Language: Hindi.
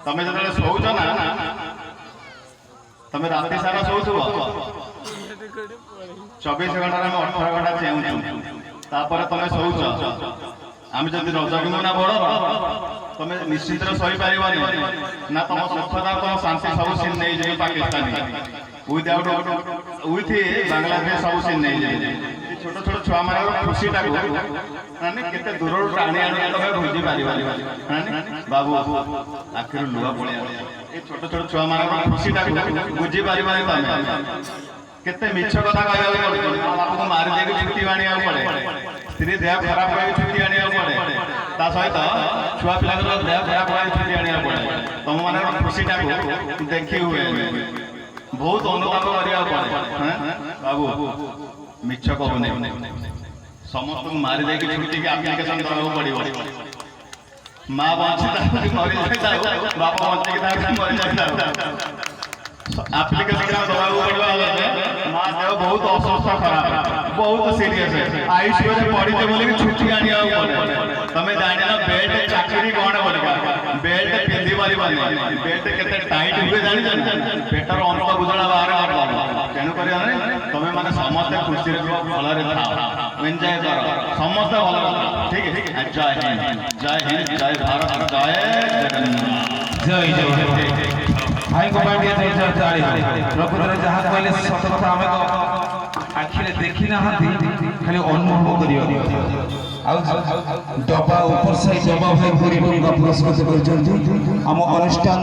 तमे जतले सोउछ ना तमे राति सारा सोउछो 24 घंटा में 18 घंटा चेउछु तापर तमे सोउछ आम जदि रजगुण ना बड़ तमे निश्चित सही पारिबानी ना तुम सुखता तुम शांति सब सीन नहीं जाए पाकिस्तानी विदाउट विथ बांग्लादेश सब सीन नहीं जाए छोट छोट छुआ मान खुशी माने केते दूर टाणी आनी तमे बुझी पारिबानी बाबू आखिर लुआ पड़िया ए छोट छोट छुआ मान खुशी बुझी पारिबानी तमे केते मिछ कथा कहया पड़े बापू को मार दे के छुट्टी आनिया पड़े स्त्री देह खराब होई छुट्टी आनिया पड़े ता सहित छुआ पिला देह खराब होई छुट्टी आनिया पड़े तुम माने खुशी देखी हुए बहुत अनुताप करिया पड़े बाबू मिछ कहूनी समस्त को मारी दे छुट्टी के एप्लिकेशन करबा पड़िबो मां बंचिता मरि जाता बापा बंचिता मरि जाता एप्लिकेशन दवा पड़वा मां देह बहुत अस्वस्थ खराब बहुत सीरियस है आईसीयू रे पड़ी जे बोले छुट्टी आनिया पड़े तमे जानिना बेल्ट चाकरी कोन बोलका बेल्ट पिंदी वाली बानी बेल्ट केते टाइट हुए जानि पेटर अंत बुझला बाहर कर केनु करिया ने तमे माने समस्त खुशी रे भल रे था एंजॉय करो समस्त भल ठीक है जय हिंद जय भारत जय जगन्नाथ जय जय भाई को बांडिया दे चाली प्रकृति जहां कहले सत कथा हमें आखिरे देखि ना हती खाली अनुभव करियो डबा ऊपर से डबा भाई पूरी का पुरस्कृत कर हम अनुष्ठान